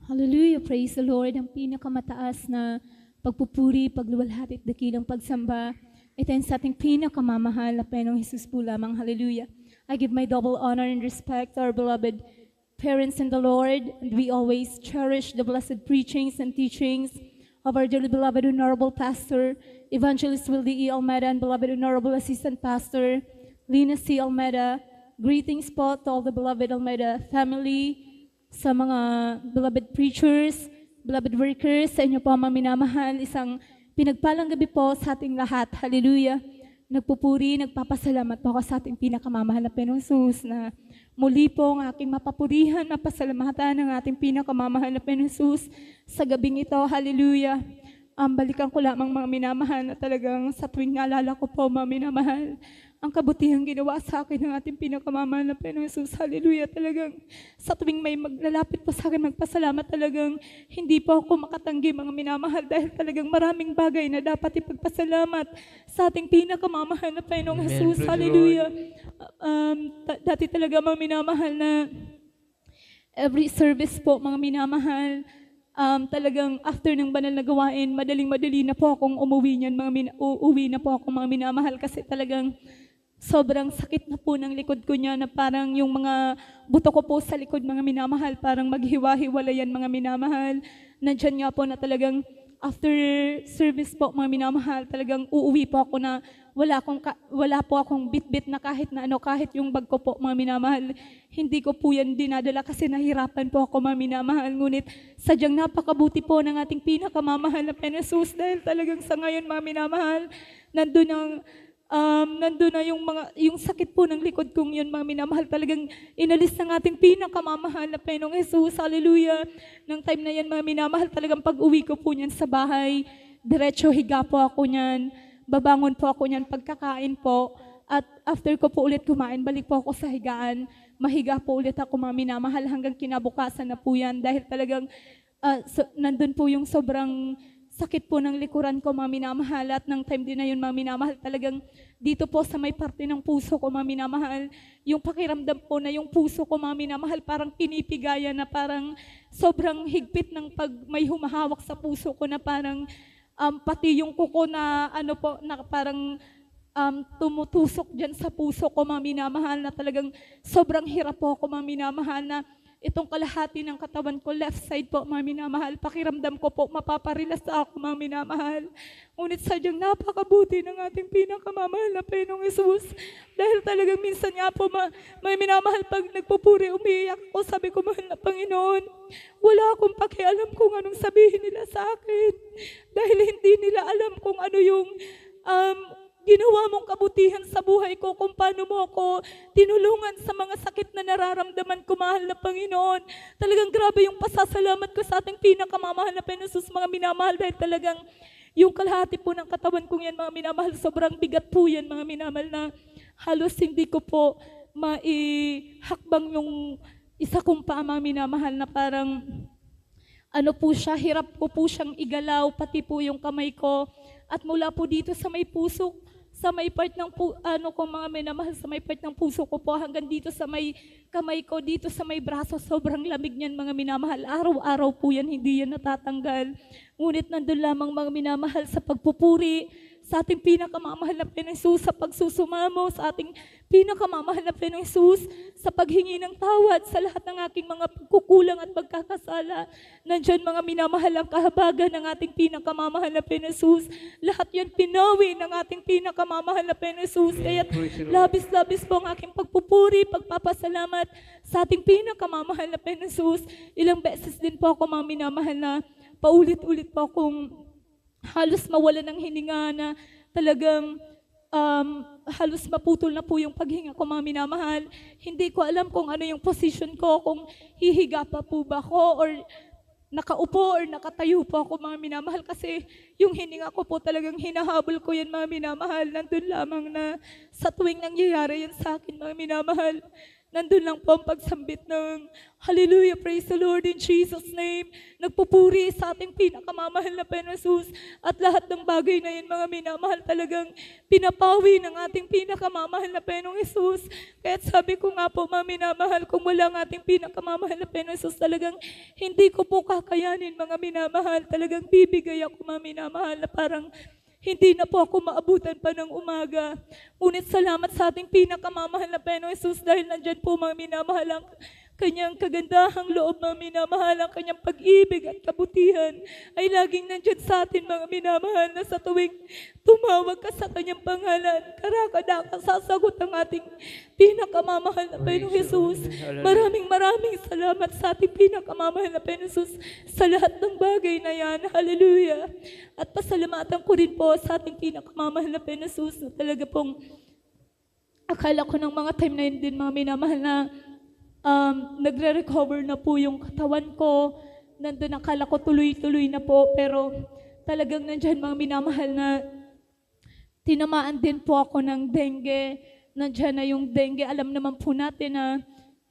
Hallelujah, praise the Lord. Ang pinakamataas na pagpupuri, pagluwalhati at dakilang pagsamba ito sa ating pinakamamahal na Panginoong Hesus po lamang. Hallelujah. I give my double honor and respect to our beloved parents in the Lord, and we always cherish the blessed preachings and teachings of our dearly beloved Honorable Pastor, Evangelist Wildy E. Almeida, and beloved Honorable Assistant Pastor, Lina C. Almeida. Greetings po to all the beloved Almeida family, sa mga beloved preachers, beloved workers, sa inyo po mga minamahal, isang pinagpalang gabi po sa ating lahat. Hallelujah. Nagpupuri, nagpapasalamat po ako sa ating pinakamamahal na Panginoong Hesus na muli po ang aking mapapurihan, mapasalamatan ng ating pinakamamahal na Panginoong Hesus sa gabing ito. Hallelujah. Balikan ko lamang mga minamahal na talagang sa tuwing naalala ko po mga minamahal, ang kabutihang ginawa sa akin ng ating pinakamamahal na Panginoong Hesus. Hallelujah. Talagang sa tuwing may maglalapit po sa akin magpasalamat, talagang hindi po ako makatanggi mga minamahal dahil talagang maraming bagay na dapat ipagpasalamat sa ating pinakamamahal na Panginoong Hesus. Hallelujah. Dati talaga mga minamahal na every service po mga minamahal, talagang after ng banal na gawain, madaling-madali na po akong umuwi niyan, uuwi na po ako mga minamahal kasi talagang sobrang sakit na po ng likod ko niya na parang yung mga buto ko po sa likod mga minamahal, parang maghiwa-hiwalayan mga minamahal. Nandyan nga po na talagang after service po mga minamahal, talagang uuwi po ako na wala po akong bit-bit na kahit na ano, kahit yung bag ko po mga minamahal. Hindi ko po yan dinadala kasi nahirapan po ako mga minamahal. Ngunit sadyang napakabuti po ng ating pinakamamahal na Panginoong Hesus dahil talagang sa ngayon mga minamahal, nandun na yung sakit po ng likod kong yun mga minamahal, talagang inalis ng ating pinakamamahal na Panginoong Hesus. Hallelujah. Nang time na yan mga minamahal, talagang pag uwi ko po niyan sa bahay, diretso higa po ako niyan. Babangon po ako niyan pagkakain po, at after ko po ulit kumain, balik po ako sa higaan. Mahiga po ulit ako mga minamahal hanggang kinabukasan na po yan dahil talagang nandun po yung sobrang sakit po ng likuran ko mga minamahal, at ng time din na yun mga minamahal, talagang dito po sa may parte ng puso ko mga minamahal, yung pakiramdam po na yung puso ko mga minamahal parang pinipigayan na parang sobrang higpit ng pag may humahawak sa puso ko na parang pati yung kuko na ano po, na parang tumutusok dyan sa puso ko mga minamahal, na talagang sobrang hirap po ako mga minamahal, na itong kalahati ng katawan ko, left side po mga minamahal, pakiramdam ko po mapaparilas sa ako mga minamahal. Ngunit sadyang napakabuti ng ating pinakamamahal na Panginoong Hesus dahil talagang minsan nga po mga minamahal, pag nagpupuri, umiiyak ko, sabi ko, mahal na Panginoon, wala akong pakialam kung anong sabihin nila sa akin dahil hindi nila alam kung ano yung ginawa mong kabutihan sa buhay ko, kung paano mo ako tinulungan sa mga sakit na nararamdaman ko, mahal na Panginoon. Talagang grabe yung pasasalamat ko sa ating pinakamamahal na Panginoon Hesus mga minamahal, dahil talagang yung kalahati po ng katawan kong yan mga minamahal, sobrang bigat po yan mga minamahal, na halos hindi ko po maihakbang yung isa kong paa mga minamahal, na parang ano po siya, hirap ko po siyang igalaw, pati po yung kamay ko. At mula po dito sa may puso, sa may part ng ko mga minamahal, sa may part ng puso ko po hanggang dito sa may kamay ko, dito sa may braso, sobrang lamig niyan mga minamahal. Araw-araw po yan, hindi yan natatanggal. Ngunit nandun lamang mga minamahal sa pagpupuri sa ating pinakamamahal na Panginoong Hesus, sa pagsusumamo sa ating pinakamamahal na Panginoong Hesus, sa paghingi ng tawad sa lahat ng aking mga pagkukulang at pagkakasala. Nandyan mga minamahal ang kahabagan ng ating pinakamamahal na Panginoong Hesus. Lahat yan pinawi ng ating pinakamamahal na Panginoong Hesus. Kaya labis-labis po ang aking pagpupuri, pagpapasalamat sa ating pinakamamahal na Panginoong Hesus. Ilang beses din po ako mga minamahal na paulit-ulit po akong halos mawala ng hininga, na talagang halos maputol na po yung paghinga ko mga minamahal. Hindi ko alam kung ano yung position ko, kung hihiga pa po ba ako or nakaupo or nakatayo po ako mga minamahal, kasi yung hininga ko po talagang hinahabol ko yan mga minamahal. Nandun lamang na sa tuwing nangyayari yan sa akin mga minamahal, nandun lang po ang pagsambit ng hallelujah, praise the Lord in Jesus' name. Nagpupuri sa ating pinakamamahal na Panginoon Jesus. At lahat ng bagay na yun, mga minamahal, talagang pinapawi ng ating pinakamamahal na Panginoong Jesus. Kaya sabi ko nga po, mga minamahal, kung wala ang ating pinakamamahal na Panginoong Jesus, talagang hindi ko po kakayanin, mga minamahal. Talagang bibigay ako, mga minamahal, na parang hindi na po ako maabutan pa ng umaga. Ngunit salamat sa ating pinakamamahal na Panginoong Jesus dahil nandyan po, mga minamahal, ang kanyang kagandahang loob, mga minamahal, ang kanyang pag-ibig at kabutihan ay laging nandyan sa atin, mga minamahal, na sa tuwing tumawag ka sa kanyang pangalan, karakadaka sasagot ang ating pinakamamahal na Panginoong Jesus. Maraming salamat sa ating pinakamamahal na Panginoong Jesus sa lahat ng bagay na yan. Hallelujah. At pasalamatan ko rin po sa ating pinakamamahal na Panginoong Jesus na talaga pong akala ko ng mga time na yun din, mga minamahal, na nagre-recover na po yung katawan ko. Nandun akala ko tuloy-tuloy na po, pero talagang nandyan, mga minamahal, na tinamaan din po ako ng dengue. Nandyan na yung dengue. Alam naman po natin na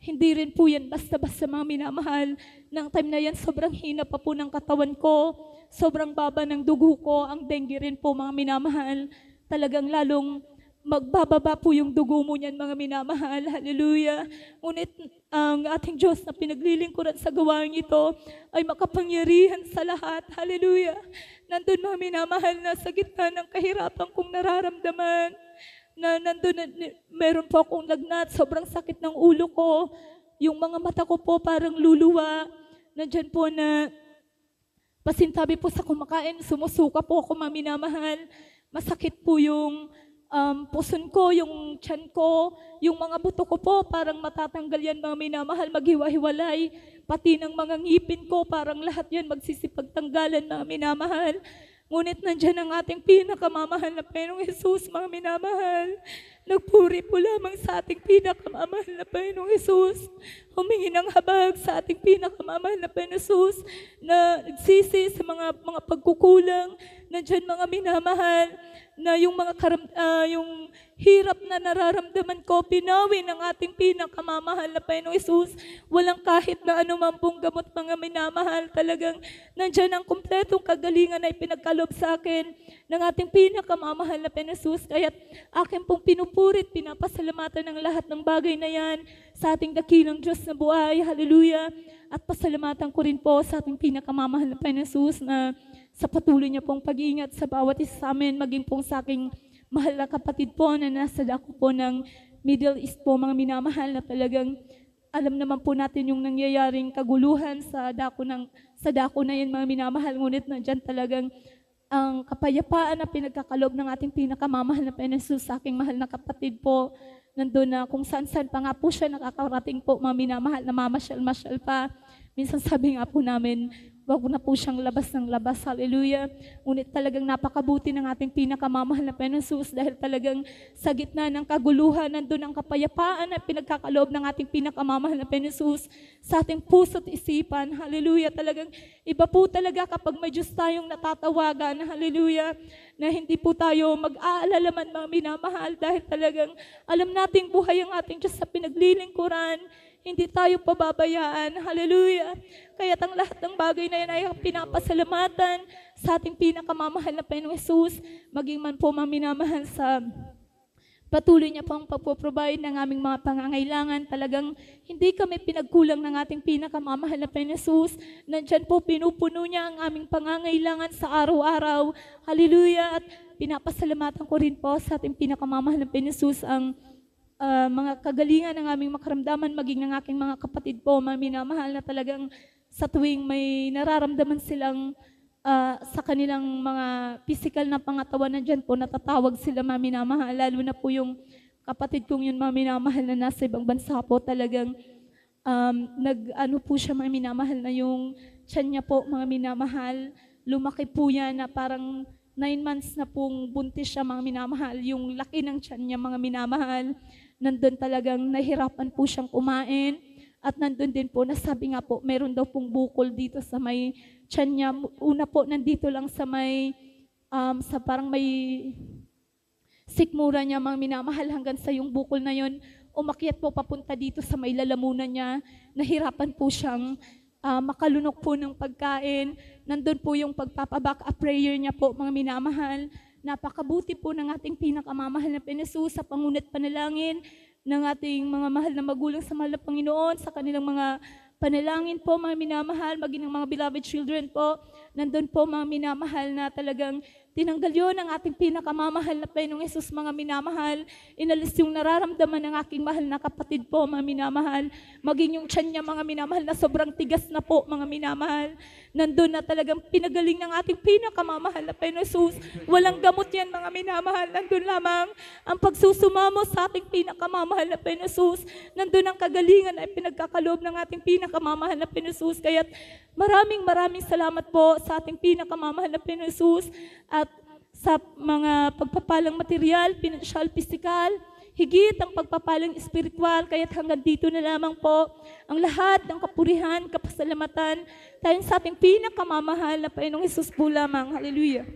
hindi rin po yan basta-basta, mga minamahal. Nang time na yan, sobrang hina pa po ng katawan ko. Sobrang baba ng dugo ko. Ang dengue rin po, mga minamahal. Talagang lalong magbababa po yung dugo mo niyan, mga minamahal. Hallelujah. Ngunit ang ating Diyos na pinaglilingkuran sa gawain ito ay makapangyarihan sa lahat. Hallelujah. Nandun, mga minamahal, na sa gitna ng kahirapan kong nararamdaman, na nandun, meron po akong lagnat, sobrang sakit ng ulo ko, yung mga mata ko po parang luluwa, nandyan po na pasintabi po sa kumakain, sumusuka po ako, mga minamahal, masakit po yung puson ko, yung tiyan ko, yung mga buto ko po, parang matatanggal yan, mga minamahal, maghiwa-hiwalay, pati ng mga ngipin ko, parang lahat yan magsisipagtanggalan, mga minamahal. Ngunit nandyan ang ating pinakamamahal na Panginoong Jesus, mga minamahal. Nagpuri po lamang sa ating pinakamamahal na Panginoong Jesus. Humingi ng habag sa ating pinakamamahal na Panginoong Jesus na nagsisi sa mga pagkukulang. Nandyan, mga minamahal, na yung yung hirap na nararamdaman ko, pinawi ng ating pinakamamahal na Panginoong Jesus. Walang kahit na anumang pong gamot, mga minamahal. Talagang nandyan ang kumpletong kagalingan na ipinagkalob sa akin ng ating pinakamamahal na Panginoong Jesus. Kaya akin pong pinupurit, pinapasalamatan ng lahat ng bagay na yan sa ating dakilang Diyos na buhay. Hallelujah. At pasalamatan ko rin po sa ating pinakamamahal na Panginoong Jesus na sa patuloy niya pong pag-iingat sa bawat isa sa amin, maging pong sa aking mahal na kapatid po na nasa dako po ng Middle East po, mga minamahal, na talagang alam naman po natin yung nangyayaring kaguluhan sa dako na yan, mga minamahal. Ngunit nandyan talagang ang kapayapaan na pinagkakalob ng ating pinakamamahal na Panginoon Jesus sa aking mahal na kapatid po. Nandun na kung saan-saan pa nga po siya nakakarating po, mga minamahal, na mamasyal-masyal pa. Minsan sabi nga po namin, wag na po siyang labas ng labas. Hallelujah. Ngunit talagang napakabuti ng ating pinakamamahal na Panginoon Jesus dahil talagang sa gitna ng kaguluhan, nandun ang kapayapaan na pinagkakaloob ng ating pinakamamahal na Panginoon Jesus sa ating puso't isipan. Hallelujah. Talagang iba po talaga kapag may Diyos tayong natatawagan. Hallelujah. Na hindi po tayo mag-aalala man, mga minamahal, dahil talagang alam nating buhay ang ating Diyos sa pinaglilingkuran. Hindi tayo pababayaan. Hallelujah. Kaya ang lahat ng bagay na yan ay pinapasalamatan sa ating pinakamamahal na Panginoong Jesus, maging man po, mga minamahal, sa patuloy niya pong pagpo-provide ng aming mga pangangailangan. Talagang hindi kami pinagkulang ng ating pinakamamahal na Panginoong Jesus. Nandyan po, pinupuno niya ang aming pangangailangan sa araw-araw. Hallelujah. At pinapasalamatan ko rin po sa ating pinakamamahal na Panginoong Jesus ang mga kagalingan ng aming makaramdaman, maging ng aking mga kapatid po, mga minamahal, na talagang sa tuwing may nararamdaman silang sa kanilang mga physical na pangatawan, na dyan po natatawag sila, mga minamahal. Lalo na po yung kapatid kong yun, mga minamahal, na nasa ibang bansa po, talagang nag-ano po siya, mga minamahal, na yung tiyan niya po, mga minamahal, lumaki po yan na parang 9 months na pong buntis siya, mga minamahal. Yung laki ng tiyan niya, mga minamahal, nandun talagang nahirapan po siyang kumain. At nandun din po, nasabi nga po, meron daw pong bukol dito sa may tiyan niya. Una po, nandito lang sa may, sa parang may sikmura niya, mga minamahal, hanggang sa yung bukol na yon. umakyat po papunta dito sa may lalamunan niya. Nahirapan po siyang makalunok po ng pagkain. Nandun po yung pagpapaback up prayer niya po, mga minamahal. Napakabuti po ng ating pinakamamahal na Panginoon sa pangunat panalangin ng ating mga mahal na magulang sa mahal na Panginoon, sa kanilang mga panalangin po, mga minamahal, maging ng mga beloved children po. Nandun po, mga minamahal, na talagang tinanggal yun ang ating pinakamamahal na Panginoong Hesus, mga minamahal. Inalis yung nararamdaman ng aking mahal na kapatid po, mga minamahal. Maging yung tiyan niya, mga minamahal, na sobrang tigas na po, mga minamahal. Nandun na talagang pinagaling ng ating pinakamamahal na Panginoong Hesus. Walang gamot yan, mga minamahal. Nandun lamang ang pagsusumamo sa ating pinakamamahal na Panginoong Hesus. Nandun ang kagalingan ay pinagkakaloob ng ating pinakamamahal na Panginoong Hesus. Kaya't maraming salamat po sa ating pinakamamahal na Panginoong Hesus at sa mga pagpapalang material, pinansyal, pisikal, higit ang pagpapalang espiritual. Kaya't hanggang dito na lamang po ang lahat ng kapurihan, kapasalamatan tayo sa ating pinakamamahal na Panginoong Hesus po lamang. Hallelujah.